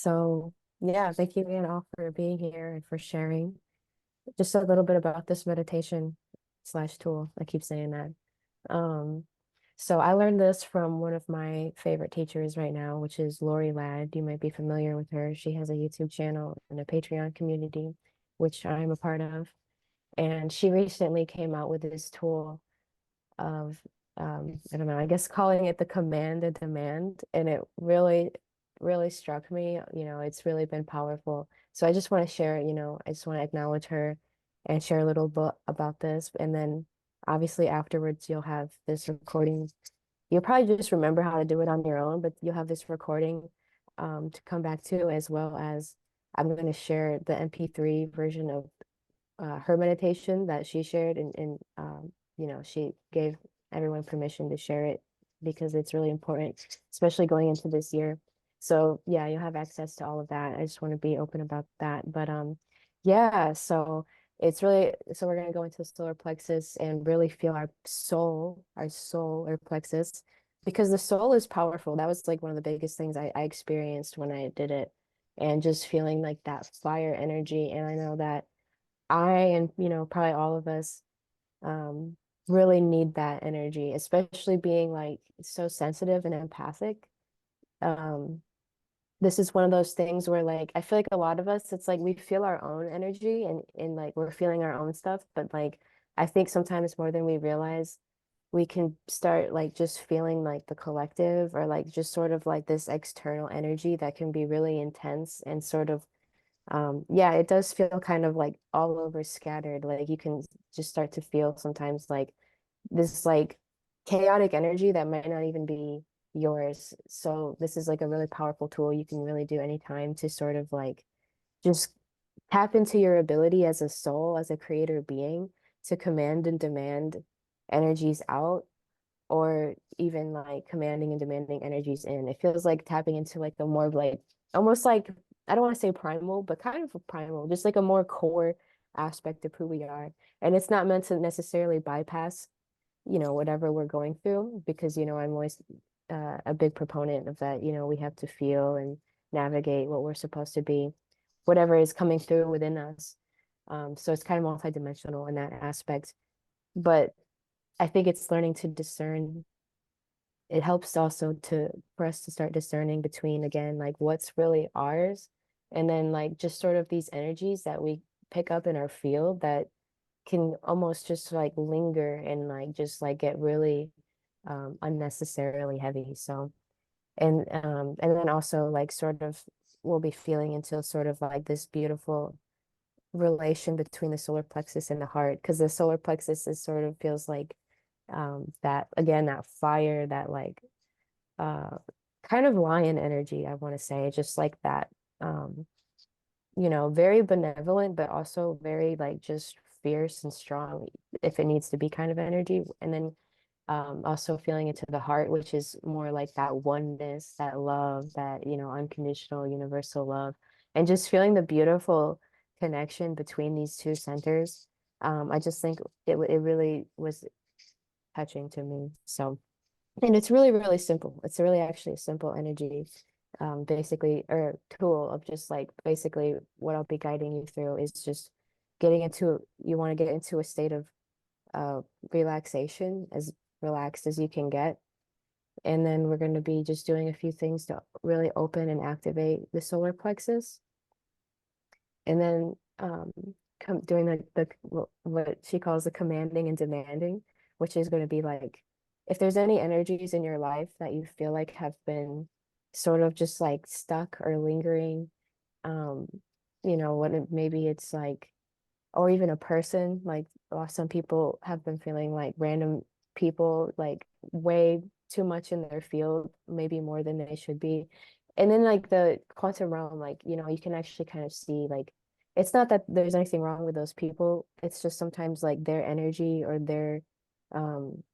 So, yeah, thank you again all for being here and for sharing just a little bit about this meditation slash tool. I keep saying that. Um, so I learned this from one of my favorite teachers right now, which is Lori Ladd. You might be familiar with her. She has a YouTube channel and a Patreon community, which I'm a part of. And she recently came out with this tool of I don't know, I guess calling it the command and demand. And it really struck me. It's really been powerful. So I just want to share, I just want to acknowledge her and share a little bit about this. And then obviously afterwards you'll have this recording. You'll probably just remember how to do it on your own, but you'll have this recording to come back to, as well as I'm going to share the MP3 version of her meditation that she shared, and she gave everyone permission to share it because it's really important, especially going into this year. So yeah, you'll have access to all of that. I just want to be open about that. But yeah, so we're gonna go into the solar plexus and really feel our solar plexus, because the soul is powerful. That was like one of the biggest things I experienced when I did it, and just feeling like that fire energy. And I know that and probably all of us um really need that energy, especially being like so sensitive and empathic. Um this is one of those things where, like, I feel like a lot of us, it's like we feel our own energy, and like we're feeling our own stuff, but like I think sometimes more than we realize, we can start like just feeling like the collective, or like just sort of like this external energy that can be really intense and sort of yeah, it does feel kind of like all over scattered. Like you can just start to feel sometimes like this like chaotic energy that might not even be yours. So this is like a really powerful tool you can really do anytime to sort of like just tap into your ability as a soul, as a creator being, to command and demand energies out, or even like commanding and demanding energies in. It feels like tapping into like a more like almost like, I don't want to say primal, but kind of a primal, just like a more core aspect of who we are. And it's not meant to necessarily bypass, whatever we're going through, because, I'm always a big proponent of that. We have to feel and navigate what we're supposed to be, whatever is coming through within us. So it's kind of multidimensional in that aspect. But I think it's learning to discern. It helps also to for us to start discerning between, again, like what's really ours, and then like just sort of these energies that we pick up in our field that can almost just like linger and like just like get really unnecessarily heavy. So and then also like sort of we'll be feeling into sort of like this beautiful relation between the solar plexus and the heart, because the solar plexus is sort of feels like that, again, that fire, that like uh kind of lion energy, I want to say, just like that, um very benevolent, but also very like just fierce and strong if it needs to be kind of energy. And then also feeling into the heart, which is more like that oneness, that love, that unconditional universal love, and just feeling the beautiful connection between these two centers. I just think it really was touching to me. So, and it's really, really simple. It's really actually a simple energy, basically, or tool of just like basically what I'll be guiding you through is just you want to get into a state of uh, relaxation, as relaxed as you can get. And then we're going to be just doing a few things to really open and activate the solar plexus. And then doing what she calls the commanding and demanding, which is going to be like, if there's any energies in your life that you feel like have been sort of just like stuck or lingering, um, maybe it's like, or even a person, like some people have been feeling like random people like way too much in their field, maybe more than they should be. And then like the quantum realm, like, you can actually kind of see like it's not that there's anything wrong with those people. It's just sometimes like their energy or their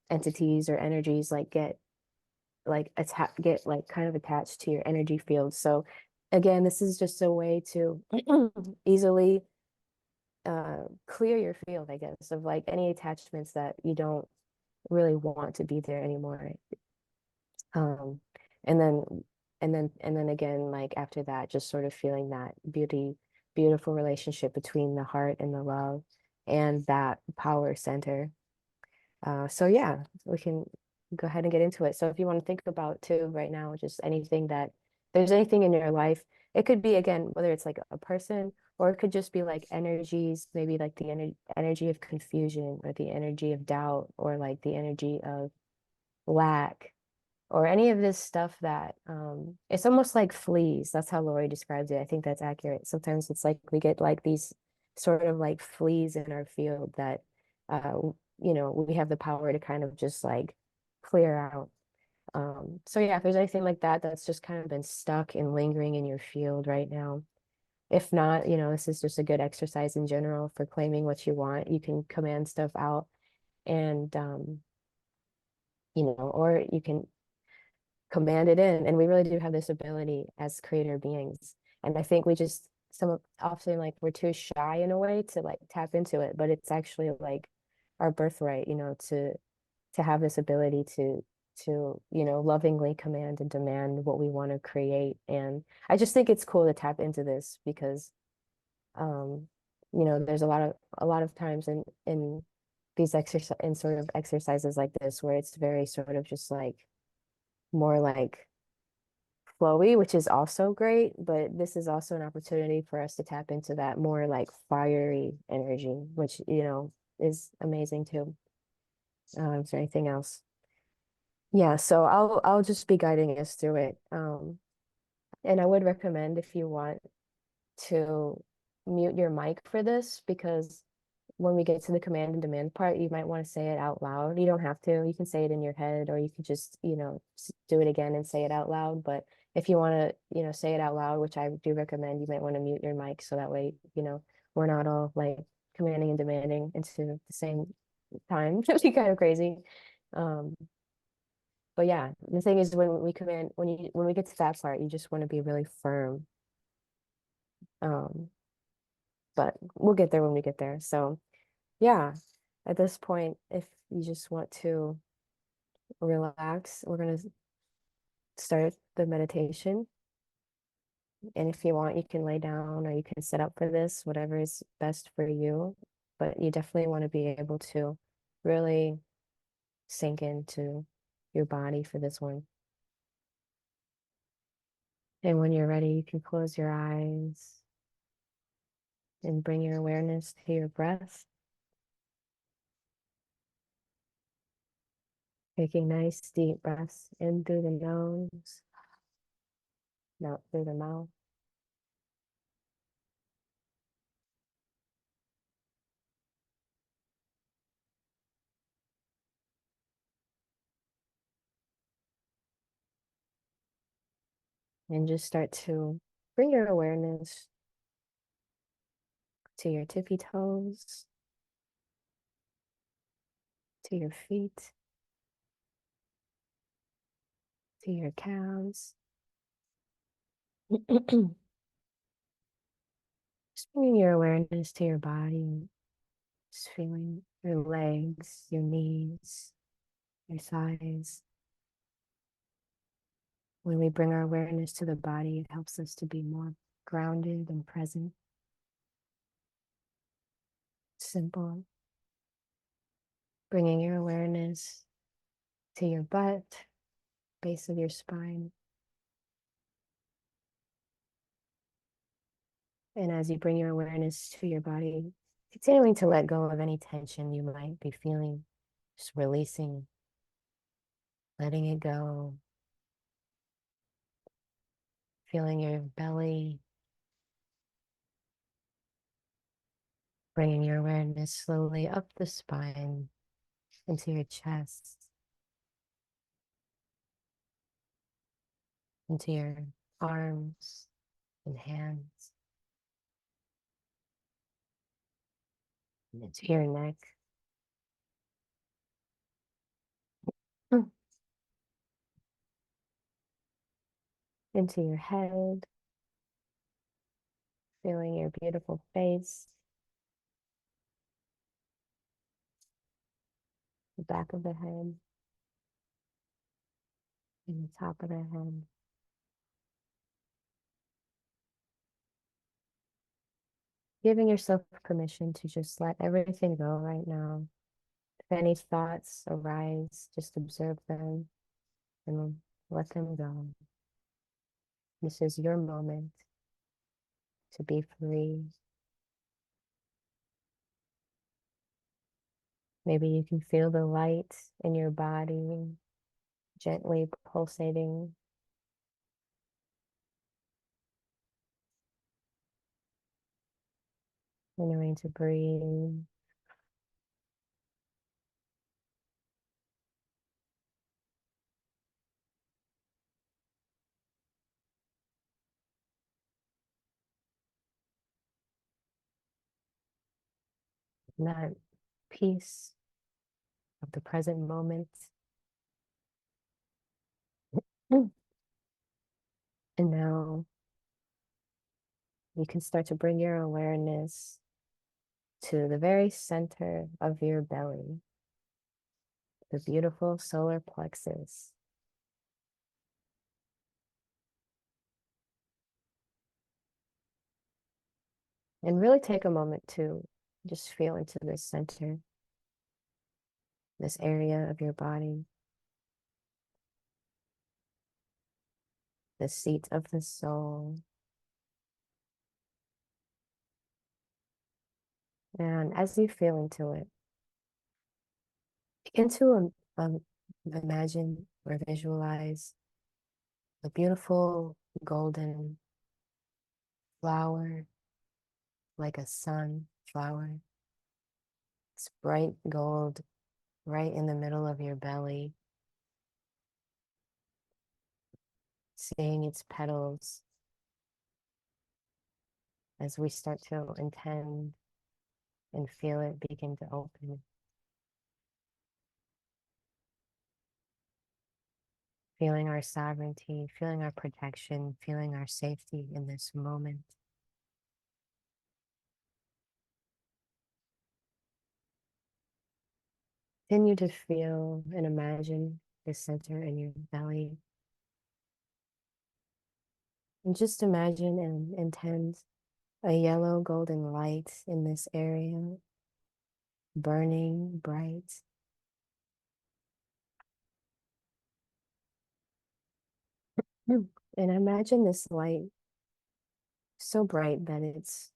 entities or energies like get like kind of attached to your energy field. So again, this is just a way to easily clear your field, I guess, of like any attachments that you don't really want to be there anymore. Um, and then and then again, like after that, just sort of feeling that beautiful relationship between the heart and the love and that power center. So yeah, we can go ahead and get into it. So if you want to think about too right now, just anything that there's anything in your life, it could be again, whether it's like a person or it could just be like energies, maybe like the energy of confusion or the energy of doubt or like the energy of lack or any of this stuff that it's almost like fleas. That's how Lori describes it. I think that's accurate. Sometimes it's like we get like these sort of like fleas in our field that uh we have the power to kind of just like clear out. So yeah, if there's anything like that that's just kind of been stuck and lingering in your field right now. If not, this is just a good exercise in general for claiming what you want. You can command stuff out and or you can command it in. And we really do have this ability as creator beings. And I think we just often like we're too shy in a way to like tap into it, but it's actually like our birthright, to have this ability to lovingly command and demand what we want to create. And I just think it's cool to tap into this because um, there's a lot of times in these exercise in sort of exercises like this where it's very sort of just like more like flowy, which is also great, but this is also an opportunity for us to tap into that more like fiery energy, which, is amazing too. Is there anything else? Yeah, so I'll just be guiding us through it. And I would recommend if you want to mute your mic for this because when we get to the command and demand part, you might want to say it out loud. You don't have to. You can say it in your head, or you could just, do it again and say it out loud. But if you want to, say it out loud, which I do recommend, you might want to mute your mic so that way, we're not all like commanding and demanding into the same time. That'd be kind of crazy. Um, but yeah, the thing is when we get to that part, you just want to be really firm. Um, but we'll get there when we get there. So yeah, at this point, if you just want to relax, we're going to start the meditation. And if you want, you can lay down or you can sit up for this, whatever is best for you. But you definitely want to be able to really sink into your body for this one. And when you're ready, you can close your eyes and bring your awareness to your breath, taking nice deep breaths in through the nose, out through the mouth. And just start to bring your awareness to your tippy toes, to your feet, to your calves. Just bringing your awareness to your body, just feeling your legs, your knees, your thighs. When we bring our awareness to the body, it helps us to be more grounded and present. Simple. Bringing your awareness to your butt, base of your spine. And as you bring your awareness to your body, continuing to let go of any tension you might be feeling, just releasing, letting it go, feeling your belly, bringing your awareness slowly up the spine into your chest, into your arms and hands, and into your neck, into your head, feeling your beautiful face, the back of the head, and the top of the head. Giving yourself permission to just let everything go right now. If any thoughts arise, just observe them and let them go. This is your moment to be free. Maybe you can feel the light in your body gently pulsating. Continuing to breathe. And that peace of the present moment. And now you can start to bring your awareness to the very center of your belly, the beautiful solar plexus. And really take a moment to just feel into this center, this area of your body, the seat of the soul. And as you feel into it, begin to imagine or visualize a beautiful golden flower, like a sunflower. It's bright gold right in the middle of your belly, seeing its petals as we start to intend and feel it begin to open. Feeling our sovereignty, feeling our protection, feeling our safety in this moment. Continue to feel and imagine the center in your belly. And just imagine and intend a yellow golden light in this area, burning bright. And imagine this light so bright that it's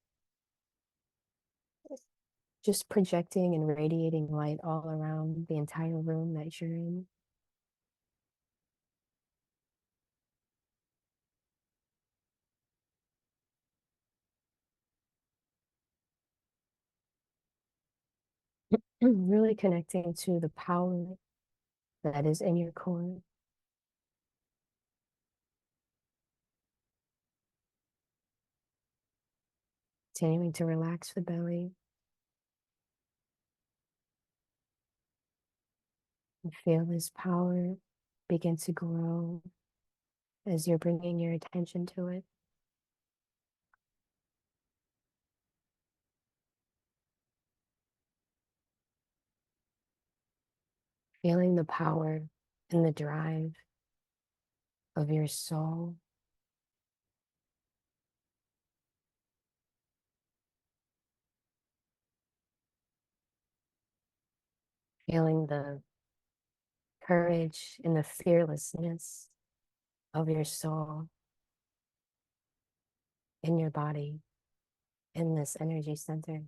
just projecting and radiating light all around the entire room that you're in. Really connecting to the power that is in your core. Continuing to relax the belly and feel this power begin to grow as you're bringing your attention to it. Feeling the power and the drive of your soul. Feeling the courage and the fearlessness of your soul in your body, in this energy center.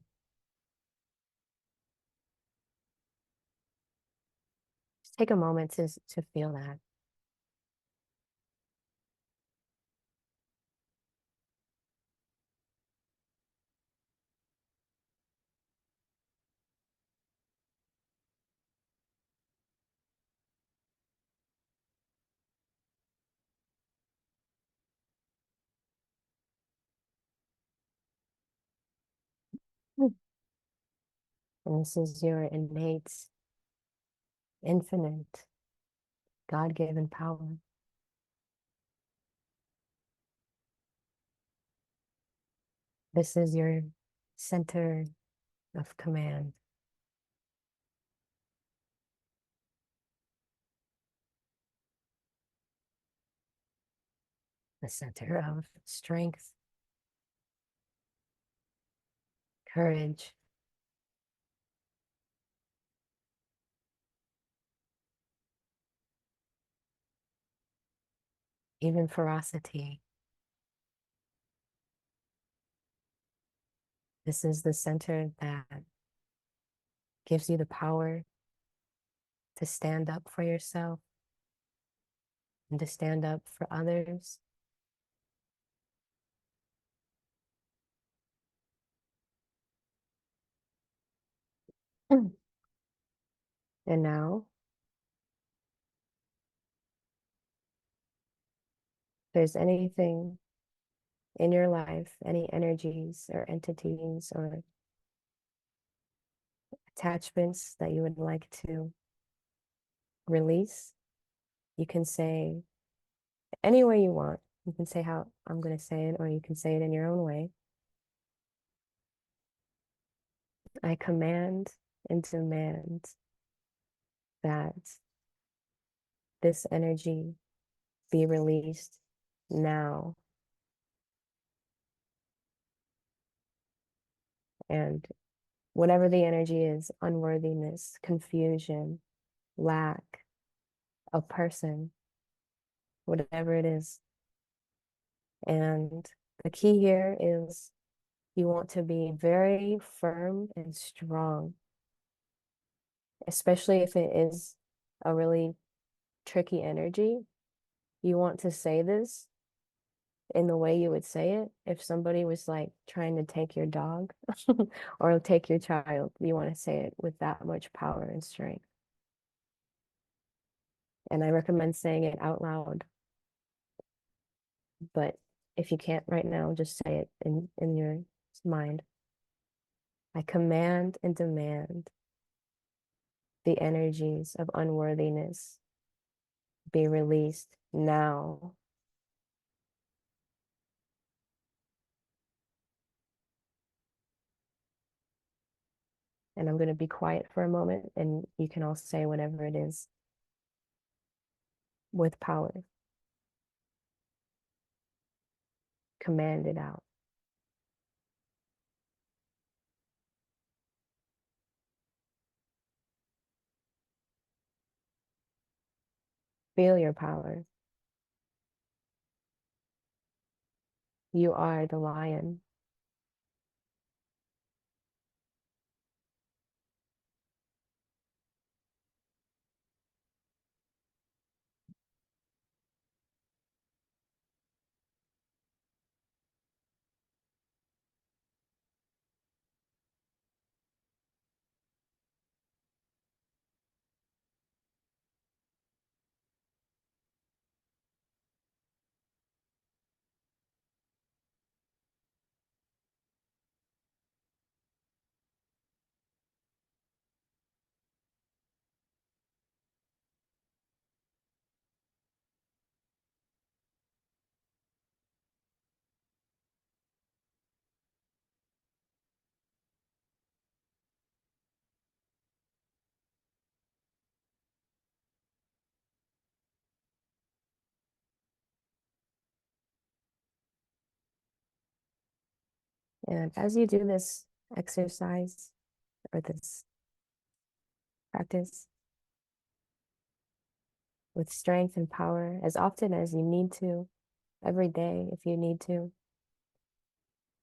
Just take a moment to feel that. And this is your innate, infinite, God-given power. This is your center of command, the center of strength, courage, even ferocity. This is the center that gives you the power to stand up for yourself and to stand up for others. And now, if there's anything in your life, any energies or entities or attachments that you would like to release, you can say any way you want. You can say how I'm going to say it, or you can say it in your own way. I command and demand that this energy be released now. And whatever the energy is, unworthiness, confusion, lack, a person, whatever it is. And the key here is you want to be very firm and strong, especially if it is a really tricky energy. You want to say this in the way you would say it if somebody was like trying to take your dog or take your child. You want to say it with that much power and strength. And I recommend saying it out loud. But if you can't right now, just say it in your mind. I command and demand the energies of unworthiness be released now. And I'm going to be quiet for a moment, and you can all say whatever it is with power. Command it out. Feel your power. You are the lion. And as you do this exercise or this practice with strength and power, as often as you need to, every day if you need to,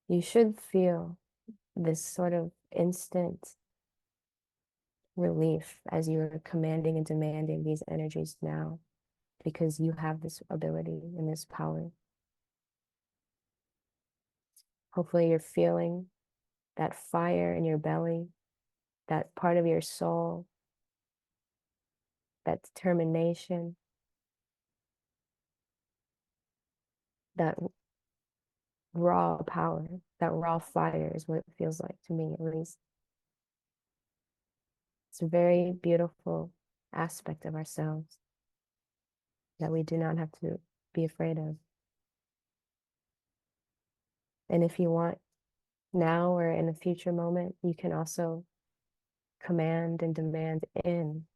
you should feel this sort of instant relief as you're commanding and demanding these energies now, because you have this ability and this power. Hopefully you're feeling that fire in your belly, that part of your soul, that determination, that raw power, that raw fire is what it feels like to me, at least. It's a very beautiful aspect of ourselves that we do not have to be afraid of. And if you want, now or in a future moment, you can also command and demand in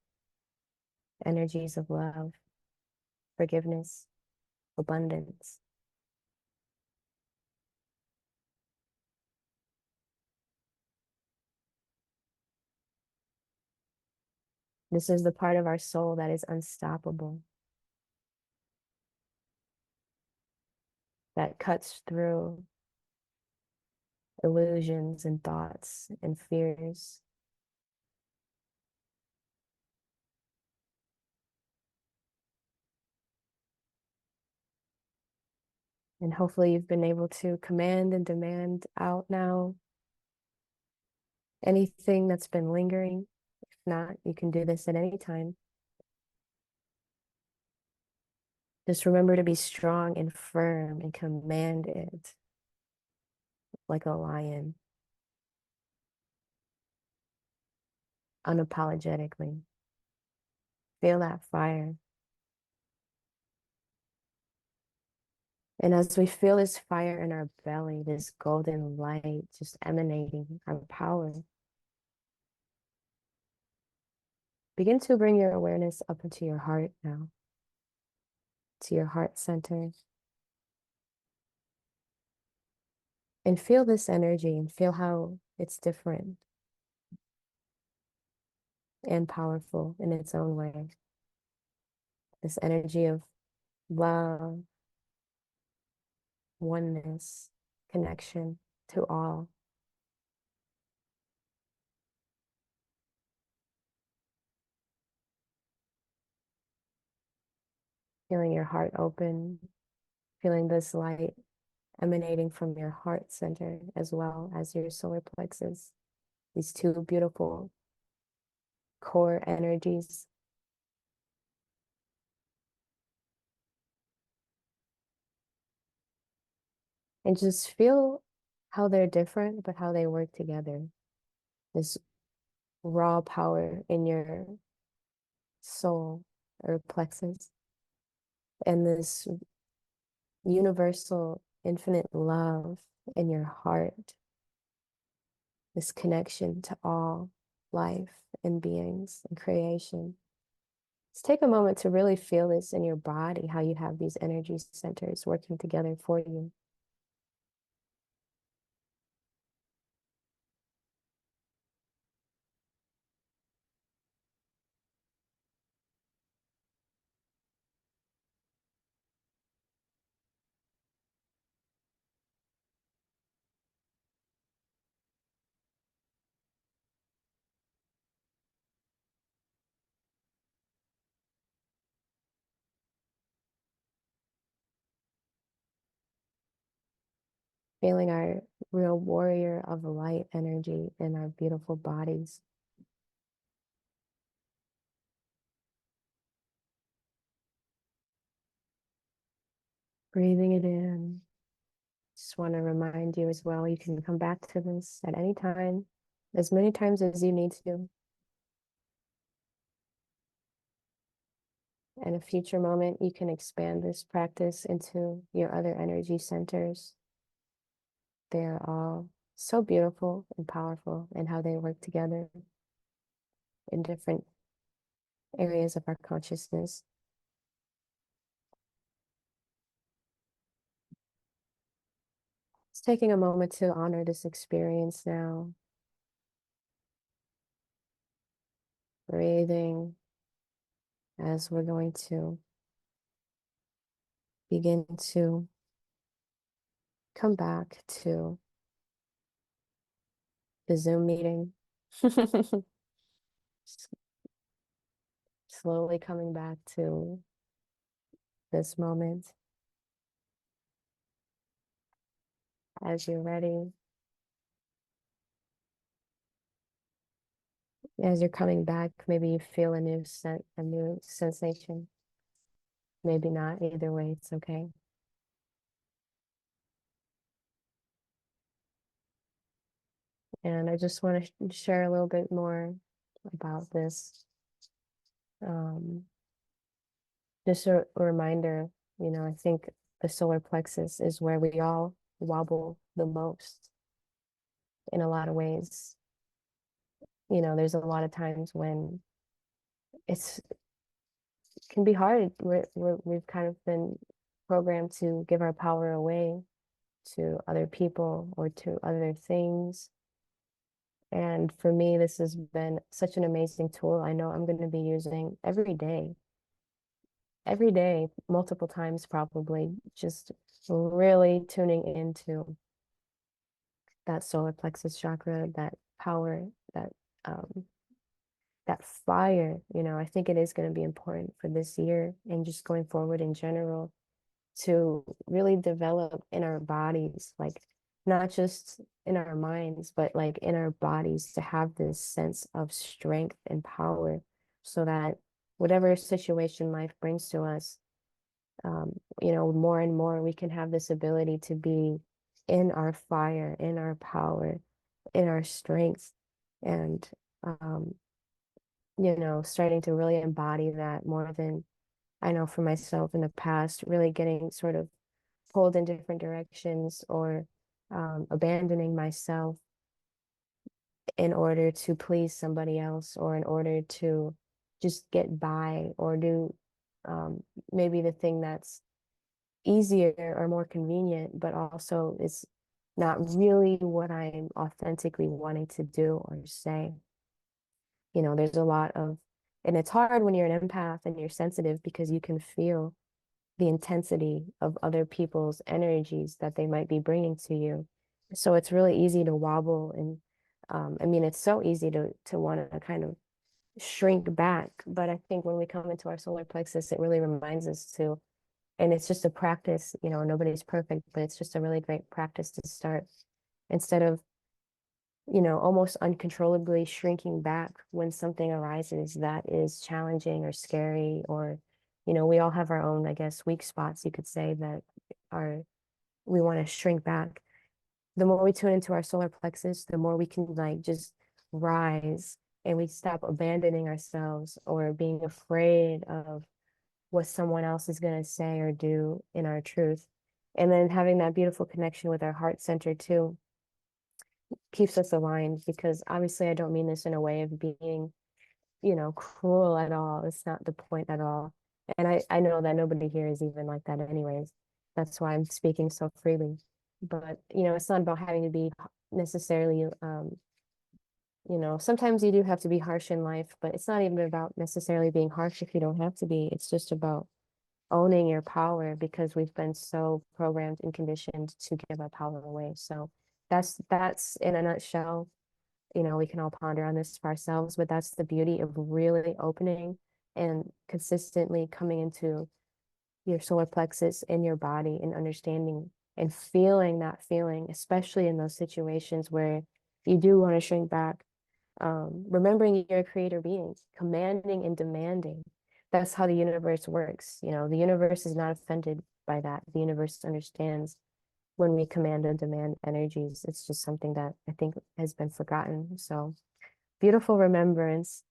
energies of love, forgiveness, abundance. This is the part of our soul that is unstoppable, that cuts through illusions and thoughts and fears. And hopefully you've been able to command and demand out now anything that's been lingering. If not, you can do this at any time. Just remember to be strong and firm and command it like a lion, unapologetically. Feel that fire. And as we feel this fire in our belly, this golden light just emanating our power, begin to bring your awareness up into your heart now, to your heart center. And feel this energy and feel how it's different and powerful in its own way. This energy of love, oneness, connection to all. Feeling your heart open, feeling this light emanating from your heart center as well as your solar plexus. These two beautiful core energies. And just feel how they're different, but how they work together. This raw power in your soul or plexus, and this universal infinite love in your heart, this connection to all life and beings and creation. Just take a moment to really feel this in your body, how you have these energy centers working together for you. Feeling our real warrior of light energy in our beautiful bodies. Breathing it in. Just want to remind you as well, you can come back to this at any time, as many times as you need to. And a future moment, you can expand this practice into your other energy centers. They are all so beautiful and powerful in how they work together in different areas of our consciousness. Just taking a moment to honor this experience now. Breathing as we're going to begin to come back to the Zoom meeting. Slowly coming back to this moment. As you're ready, as you're coming back, maybe you feel a new sensation. Maybe not, either way, it's okay. And I just want to share a little bit more about this. Just a reminder, I think the solar plexus is where we all wobble the most in a lot of ways. There's a lot of times when it can be hard. We've kind of been programmed to give our power away to other people or to other things. And for me, this has been such an amazing tool. I know I'm going to be using every day, multiple times probably, just really tuning into that solar plexus chakra, that power, um, that fire. I think it is going to be important for this year and just going forward in general to really develop in our bodies, like not just in our minds, but like in our bodies to have this sense of strength and power so that whatever situation life brings to us, more and more we can have this ability to be in our fire, in our power, in our strength, and um, starting to really embody that more than I know for myself in the past, really getting sort of pulled in different directions or abandoning myself in order to please somebody else or in order to just get by or do um, maybe the thing that's easier or more convenient, but also is not really what I'm authentically wanting to do or say. There's a lot of, and it's hard when you're an empath and you're sensitive because you can feel the intensity of other people's energies that they might be bringing to you. So it's really easy to wobble and I mean it's so easy to want to kind of shrink back. But I think when we come into our solar plexus, it really reminds us to, and it's just a practice, nobody's perfect, but it's just a really great practice to start instead of, almost uncontrollably shrinking back when something arises that is challenging or scary or, we all have our own, I guess, weak spots, you could say, that are, we want to shrink back. The more we tune into our solar plexus, the more we can like just rise and we stop abandoning ourselves or being afraid of what someone else is going to say or do in our truth. And then having that beautiful connection with our heart center too keeps us aligned because obviously I don't mean this in a way of being, cruel at all. It's not the point at all. And I know that nobody here is even like that anyways. That's why I'm speaking so freely. But, it's not about having to be necessarily, sometimes you do have to be harsh in life, but it's not even about necessarily being harsh if you don't have to be. It's just about owning your power because we've been so programmed and conditioned to give our power away. So that's in a nutshell. We can all ponder on this for ourselves, but that's the beauty of really opening and consistently coming into your solar plexus in your body and understanding and feeling that feeling, especially in those situations where you do want to shrink back. Remembering you're a creator being, commanding and demanding. That's how the universe works. The universe is not offended by that. The universe understands when we command and demand energies. It's just something that I think has been forgotten. So beautiful remembrance.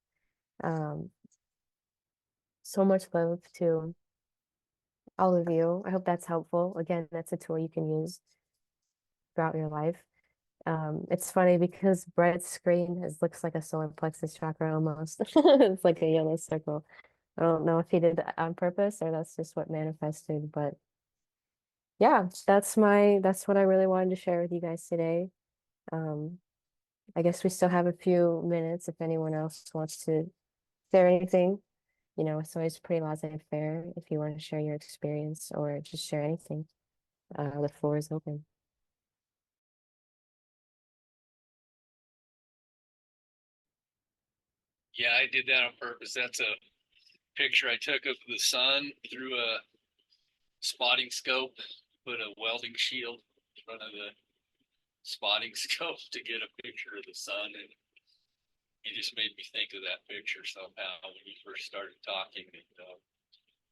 Um, so much love to all of you. I hope that's helpful. Again, that's a tool you can use throughout your life. It's funny because Brett's screen looks like a solar plexus chakra almost. It's like a yellow circle. I don't know if he did that on purpose or that's just what manifested, but yeah, that's what I really wanted to share with you guys today. Um, I guess we still have a few minutes if anyone else wants to share anything. It's always pretty laissez-faire if you want to share your experience or just share anything. The floor is open. Yeah, I did that on purpose. That's a picture I took of the sun through a spotting scope, put a welding shield in front of the spotting scope to get a picture of the sun. And you just made me think of that picture somehow when you first started talking. And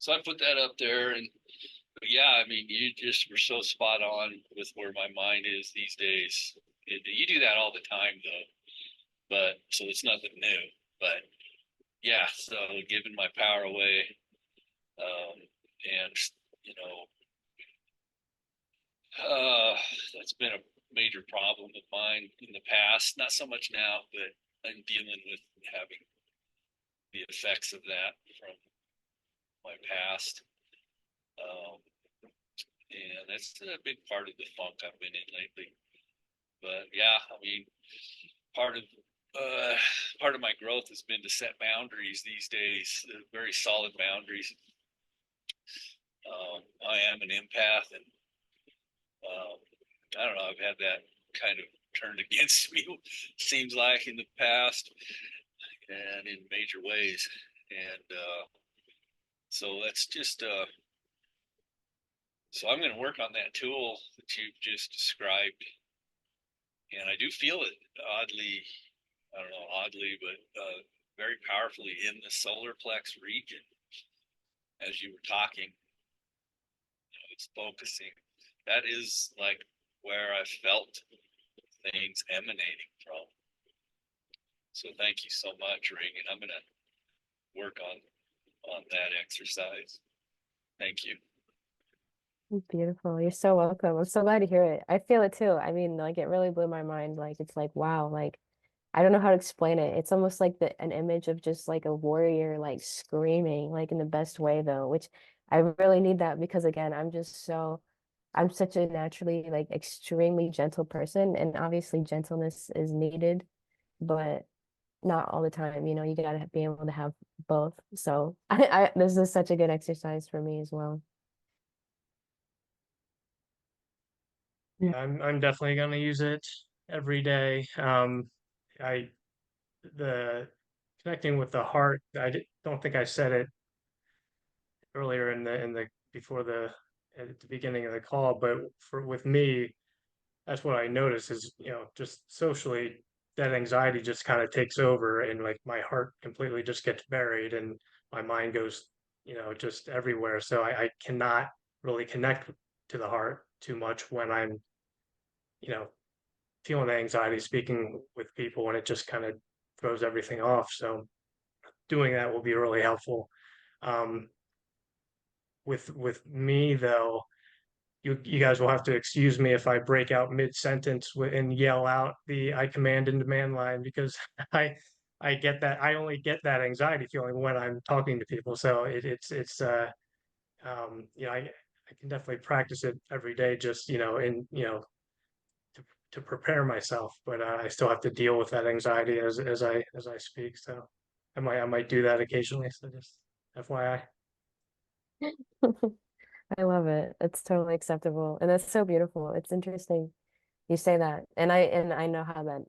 so I put that up there. And yeah, I mean, you just were so spot on with where my mind is these days. You do that all the time, though. But so it's nothing new. But yeah, so giving my power away, and you know, that's been a major problem of mine in the past. Not so much now, but I'm dealing with having the effects of that from my past. Um, and that's a big part of the funk I've been in lately. But yeah, I mean, part of part of my growth has been to set boundaries these days, very solid boundaries. I am an empath, and I don't know, I've had that kind of turned against me, seems like, in the past, and in major ways. And so that's just so I'm going to work on that tool that you've just described, and I do feel it oddly, I don't know, oddly, but very powerfully in the solar plex region. As you were talking, it's focusing. That is like where I felt things emanating from. So thank you so much, Reagan. I'm gonna work on that exercise. Thank you. Beautiful. You're so welcome. I'm so glad to hear it. I feel it too. I mean, like it really blew my mind. Like it's like, wow, like I don't know how to explain it. It's almost like an image of just like a warrior like screaming, like in the best way though, which I really need that because again, I'm such a naturally like extremely gentle person and obviously gentleness is needed, but not all the time. You gotta be able to have both. So I this is such a good exercise for me as well. Yeah, I'm definitely gonna use it every day. I the connecting with the heart. Don't think I said it earlier in the before the at the beginning of the call, but for with me, that's what I notice is, just socially, that anxiety just kind of takes over and like my heart completely just gets buried and my mind goes, just everywhere. So I cannot really connect to the heart too much when I'm, you know, feeling the anxiety speaking with people and it just kind of throws everything off. So doing that will be really helpful. Um, with me though, you guys will have to excuse me if I break out mid sentence and yell out the "I command and demand" line because I get that I only get that anxiety feeling when I'm talking to people. So it's I can definitely practice it every day, just in to prepare myself. But I still have to deal with that anxiety as I speak. So I might do that occasionally. So just FYI. I love it. It's totally acceptable. And that's so beautiful. It's interesting you say that. And I know how that,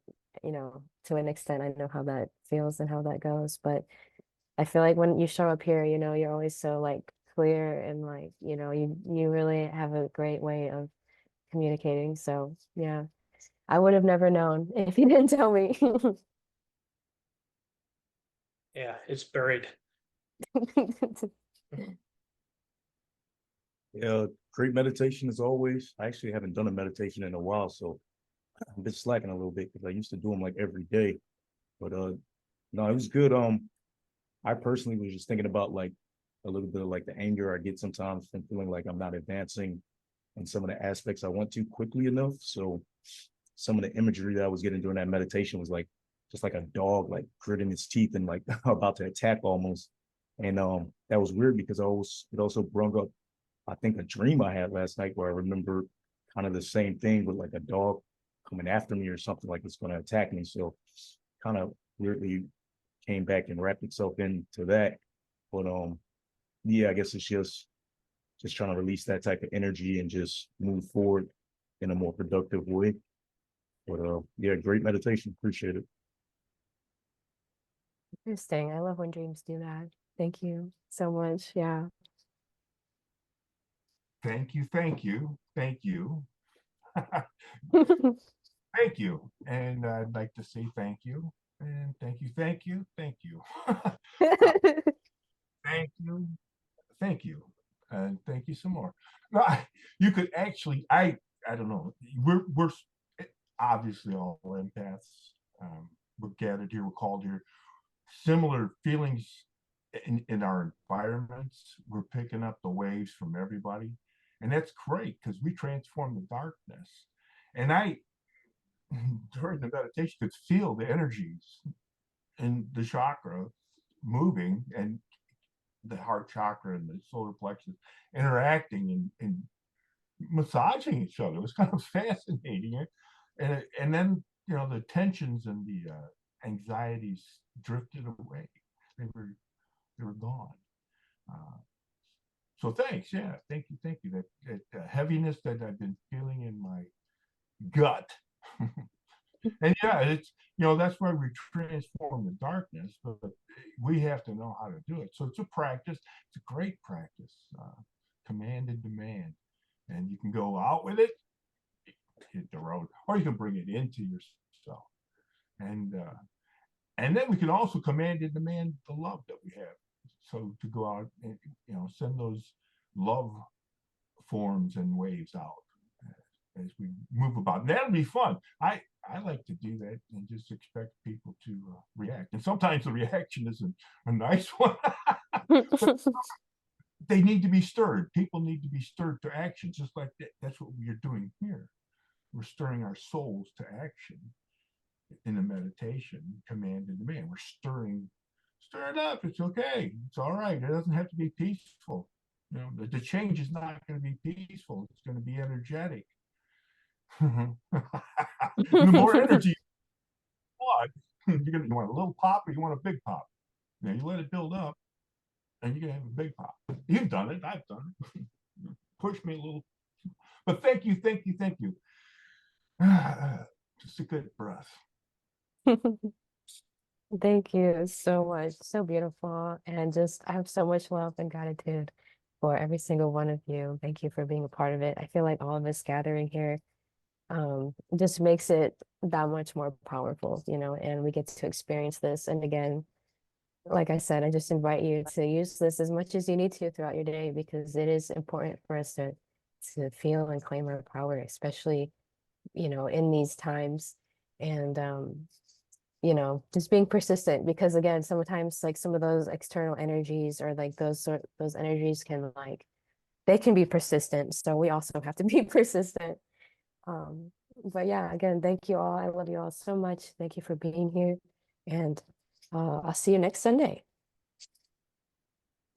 to an extent, I know how that feels and how that goes. But I feel like when you show up here, you're always so like clear and like, you really have a great way of communicating. So yeah, I would have never known if you didn't tell me. Yeah, it's buried. Yeah, great meditation as always. I actually haven't done a meditation in a while, so I've been slacking a little bit because I used to do them like every day. But no, it was good. I personally was just thinking about like a little bit of like the anger I get sometimes from feeling like I'm not advancing in some of the aspects I want to quickly enough. So some of the imagery that I was getting during that meditation was like just like a dog like gritting its teeth and like about to attack almost. And that was weird because it also brought up I think a dream I had last night where I remember kind of the same thing with like a dog coming after me or something like it's going to attack me. So kind of weirdly came back and wrapped itself into that. But yeah, I guess it's just trying to release that type of energy and just move forward in a more productive way. But yeah, great meditation. Appreciate it. Interesting. I love when dreams do that. Thank you so much. Yeah. Thank you, thank you, thank you, thank you. And I'd like to say thank you and thank you, thank you, thank you. Thank you, thank you, and thank you some more. No, you could actually, I don't know. We're obviously all empaths. We're gathered here. We're called here. Similar feelings in our environments. We're picking up the waves from everybody, and that's great because we transform the darkness. And I, during the meditation, could feel the energies in the chakra moving and the heart chakra and the solar plexus interacting and massaging each other. It was kind of fascinating. And then the tensions and the anxieties drifted away. They were gone. So thanks, yeah, thank you. That heaviness that I've been feeling in my gut, and yeah, it's that's why we transform the darkness, but we have to know how to do it. So it's a practice. It's a great practice. Command and demand, and you can go out with it, hit the road, or you can bring it into yourself, and then we can also command and demand the love that we have. So to go out and send those love forms and waves out as we move about. And that'll be fun. I like to do that and just expect people to react. And sometimes the reaction isn't a nice one. They need to be stirred. People need to be stirred to action, just like that. That's what we're doing here. We're stirring our souls to action in a meditation, command and demand. We're stir it up. It's okay. It's all right. It doesn't have to be peaceful. The change is not going to be peaceful. It's going to be energetic. The more energy you want, you want a little pop or you want a big pop. You let it build up, and you're going to have a big pop. You've done it. I've done it. Push me a little. But thank you. Just a good breath. Thank you so much. So beautiful. And just, I have so much love and gratitude for every single one of you. Thank you for being a part of it. I feel like all of us gathering here just makes it that much more powerful, and we get to experience this. And again, like I said, I just invite you to use this as much as you need to throughout your day, because it is important for us to feel and claim our power, especially, in these times. And just being persistent, because again, sometimes like some of those external energies, or like those energies can they can be persistent. So we also have to be persistent. But yeah, again, thank you all. I love you all so much. Thank you for being here. And I'll see you next Sunday.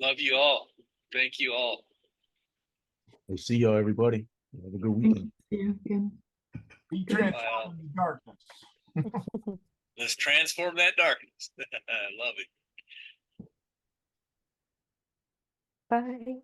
Love you all. Thank you all. We'll see y'all, everybody. Have a good weekend. See you again. Be transformed in the darkness. Let's transform that darkness. I love it. Bye.